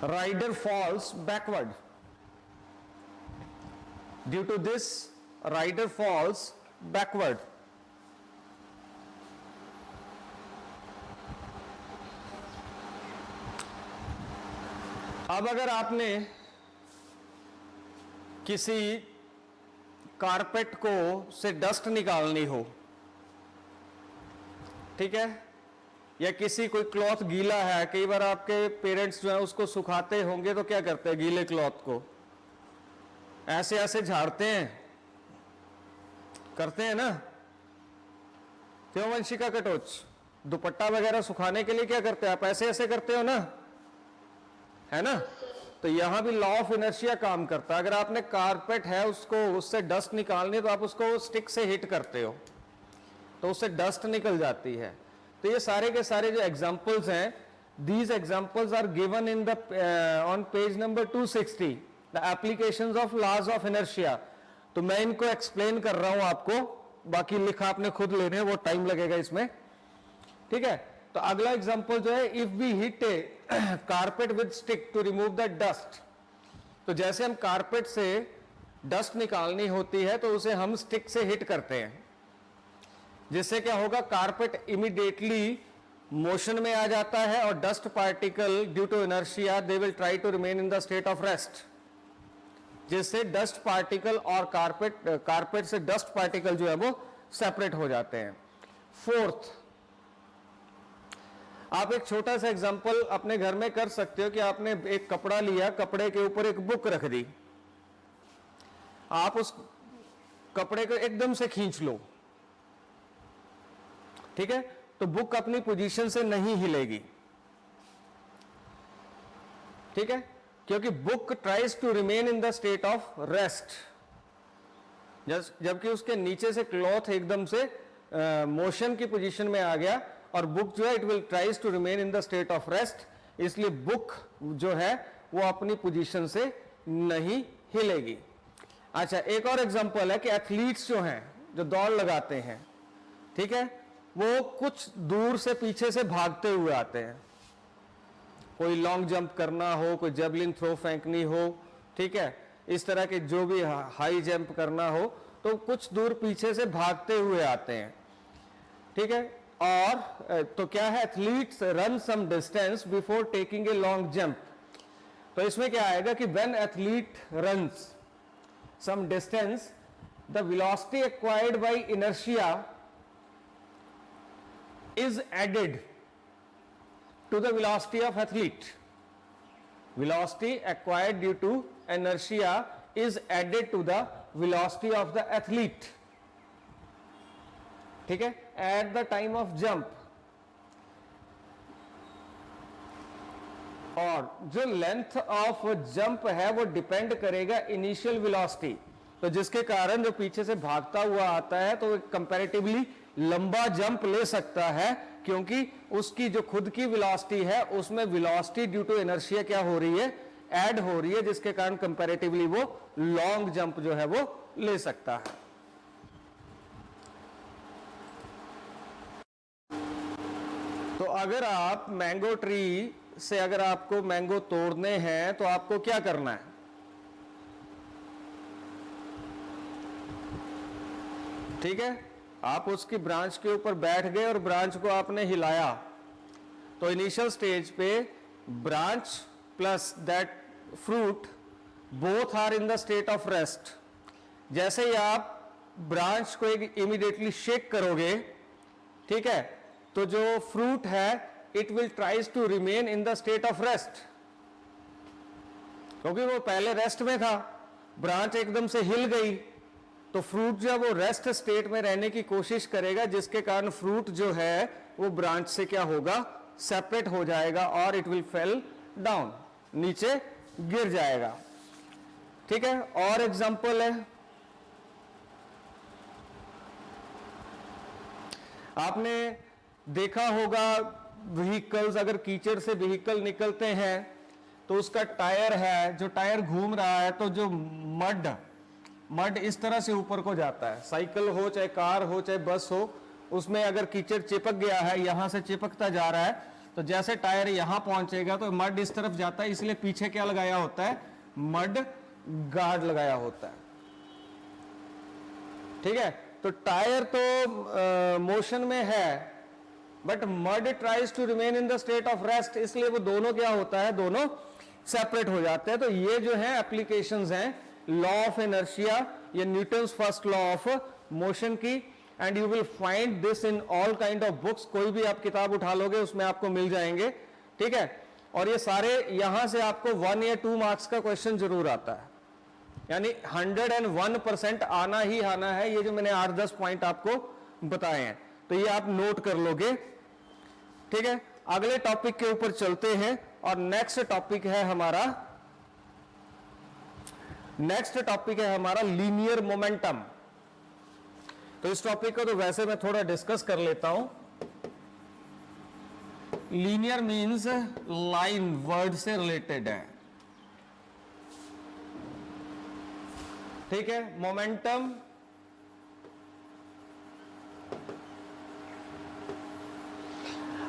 rider falls backward. Due to this, rider falls backward. अब अगर आपने किसी कारपेट को से डस्ट निकालनी हो, ठीक है, या किसी कोई क्लॉथ गीला है, कई बार आपके पेरेंट्स जो है उसको सुखाते होंगे तो क्या करते हैं, गीले क्लॉथ को ऐसे ऐसे झाड़ते हैं, करते हैं ना? क्यों वंशिका कटोच, दुपट्टा वगैरह सुखाने के लिए क्या करते हैं आप, ऐसे ऐसे करते हो ना, है ना? तो यहां भी लॉ ऑफ इनर्शिया काम करता है। अगर आपने कारपेट है उसको उससे डस्ट निकालनी तो आप उसको स्टिक से हिट करते हो तो उससे डस्ट निकल जाती है। तो ये सारे के सारे जो एग्जांपल्स हैं, these examples are given in the on page number 260, the applications of laws of inertia. तो मैं इनको एक्सप्लेन कर रहा हूं आपको, बाकी लिखा आपने खुद लेने, वो टाइम लगेगा इसमें, ठीक है? तो अगला एग्जांपल जो है, if we hit a carpet with stick to remove the dust. तो जैसे हम कारपेट से डस्ट निकालनी होती है तो उसे हम स्टिक से हिट करते हैं, जिससे क्या होगा, कारपेट इमीडिएटली मोशन में आ जाता है और dust particle due to inertia they will try to remain in the state of rest, जिससे डस्ट पार्टिकल और कारपेट से डस्ट पार्टिकल जो है वो सेपरेट हो जाते हैं। फोर्थ, आप एक छोटा सा एग्जांपल अपने घर में कर सकते हो कि आपने एक कपड़ा लिया, कपड़े के ऊपर एक बुक रख दी, आप उस कपड़े को एकदम से खींच लो, ठीक है, तो बुक अपनी पोजीशन से नहीं हिलेगी, ठीक है, क्योंकि book tries to remain in the state of rest, जबकि उसके नीचे से क्लॉथ एकदम से मोशन की पोजीशन में आ गया और बुक जो है it will tries to remain in the state of rest, इसलिए बुक जो है वो अपनी पोजीशन से नहीं हिलेगी। अच्छा, एक और एग्जांपल है कि एथलीट्स जो हैं, जो दौड़ लगाते हैं, ठीक है, वो कुछ दूर से पीछे से भागते हुए आते हैं, कोई लॉन्ग जंप करना हो, कोई जेवलिन थ्रो फेंकनी हो, ठीक है, इस तरह के जो भी हाई जंप करना हो, तो कुछ दूर पीछे से भागते हुए आते हैं, ठीक है, और तो क्या है, athletes run some distance before taking a long jump, तो इसमें क्या आएगा कि when athlete runs some distance, the velocity acquired by inertia is added to the velocity of athlete. Velocity acquired due to inertia is added to the velocity of the athlete, ठीक है, at the time of jump. और जो लेंथ ऑफ जंप है वो डिपेंड करेगा इनिशियल वेलोसिटी, तो जिसके कारण जो पीछे से भागता हुआ आता है तो कंपैरेटिवली लंबा जंप ले सकता है, क्योंकि उसकी जो खुद की वेलोसिटी है उसमें वेलोसिटी ड्यू टू इनर्शिया क्या हो रही है, ऐड हो रही है, जिसके कारण कंपैरेटिवली वो लॉन्ग जंप जो है वो ले सकता है। तो अगर आप मैंगो ट्री से अगर आपको मैंगो तोड़ने हैं तो आपको क्या करना है, ठीक है, आप उसकी ब्रांच के ऊपर बैठ गए और ब्रांच को आपने हिलाया, तो इनिशियल स्टेज पे branch plus that fruit both are in the state of rest. जैसे ही आप ब्रांच को इमीडिएटली शेक करोगे, ठीक है, तो जो फ्रूट है it will tries to remain in the state of rest, क्योंकि वो पहले रेस्ट में था, ब्रांच एकदम से हिल गई तो फ्रूट जो है वो रेस्ट स्टेट में रहने की कोशिश करेगा, जिसके कारण फ्रूट जो है वो ब्रांच से क्या होगा, सेपरेट हो जाएगा और इट विल फेल डाउन, नीचे गिर जाएगा, ठीक है। और एग्जांपल है, आपने देखा होगा व्हीकल्स, अगर कीचड़ से व्हीकल निकलते हैं तो उसका टायर है, जो टायर घूम रहा है, तो जो मड इस तरह से ऊपर को जाता है, साइकिल हो चाहे कार हो चाहे बस हो, उसमें अगर कीचड़ चिपक गया है, यहां से चिपकता जा रहा है, तो जैसे टायर यहां पहुंचेगा तो मड इस तरफ जाता है, इसलिए पीछे क्या लगाया होता है, मड गार्ड लगाया होता है, ठीक है। तो टायर तो मोशन में है, but mud tries to remain in the state of rest, इसलिए वो दोनों क्या होता है, दोनों सेपरेट हो जाते हैं। तो ये जो है एप्लीकेशंस हैं लॉ ऑफ इनर्शिया या Newton's first law of motion की, and you will find this in all kind of books, कोई भी आप किताब उठा लोगे उसमें आपको मिल जाएंगे, ठीक है। और ये सारे यहां से आपको 1 या 2 मार्क्स का क्वेश्चन जरूर आता है, यानी 101% आना ही आना है। ये जो मैंने 8-10 पॉइंट आपको बताए हैं, तो ये आप नोट कर लोगे, ठीक है। अगले टॉपिक के ऊपर चलते हैं, और नेक्स्ट टॉपिक है हमारा लीनियर मोमेंटम। तो इस टॉपिक को तो वैसे मैं थोड़ा डिस्कस कर लेता हूं। लीनियर मींस लाइन, वर्ड से रिलेटेड है, ठीक है। मोमेंटम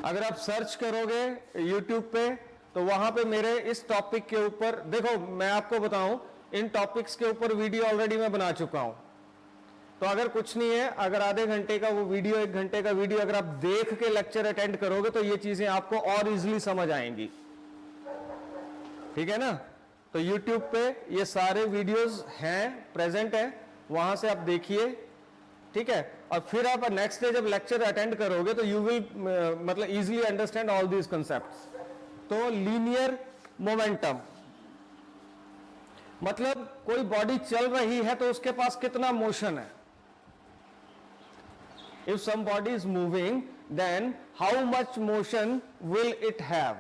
अगर आप सर्च करोगे YouTube पे तो वहां पे मेरे इस टॉपिक के ऊपर, देखो मैं आपको बताऊं, इन टॉपिक्स के ऊपर वीडियो ऑलरेडी मैं बना चुका हूं। तो अगर कुछ नहीं है, अगर आधे घंटे का वो वीडियो, 1 घंटे का वीडियो अगर आप देख के लेक्चर अटेंड करोगे तो ये चीजें आपको और इजीली समझ आएंगी, ठीक है ना। तो YouTube पे ये सारे वीडियोस हैं, प्रेजेंट है, वहां से आप देखिए, ठीक है, और फिर आप नेक्स्ट डे जब लेक्चर अटेंड करोगे तो यू विल मतलब easily understand all these concepts. तो लीनियर मोमेंटम मतलब कोई बॉडी चल रही है तो उसके पास कितना मोशन है। If some body is moving then how much motion will it have,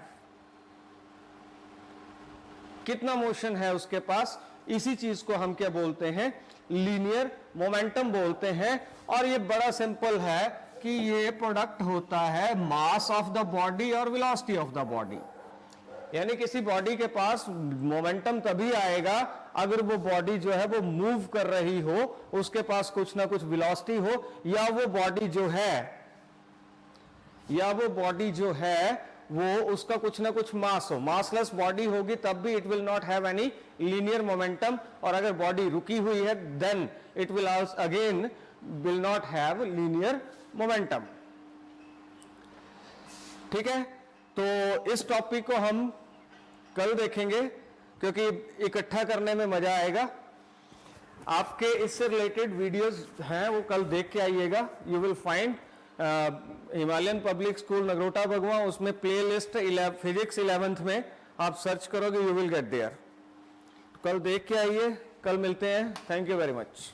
कितना मोशन है उसके पास, इसी चीज को हम क्या बोलते हैं, लीनियर मोमेंटम बोलते हैं। और ये बड़ा सिंपल है कि ये प्रोडक्ट होता है मास ऑफ द बॉडी और वेलोसिटी ऑफ द बॉडी। यानी किसी बॉडी के पास मोमेंटम तभी आएगा अगर वो बॉडी जो है वो मूव कर रही हो, उसके पास कुछ ना कुछ वेलोसिटी हो, या वो बॉडी जो है वो उसका कुछ ना कुछ मास हो। मासलेस बॉडी होगी तब भी it will not have any linear momentum, और अगर बॉडी रुकी हुई है then it will again will not have linear momentum. ठीक है, तो इस टॉपिक को हम कल देखेंगे क्योंकि इकट्ठा करने में मजा आएगा। आपके इससे रिलेटेड वीडियोस हैं वो कल देख के आइएगा। You will find Himalayan public school Nagrota भगवा, उसमें प्लेलिस्ट फिजिक्स 11th में आप सर्च करोगे, यू विल गेट देयर। कल देख के आइए, कल मिलते हैं। Thank you very much.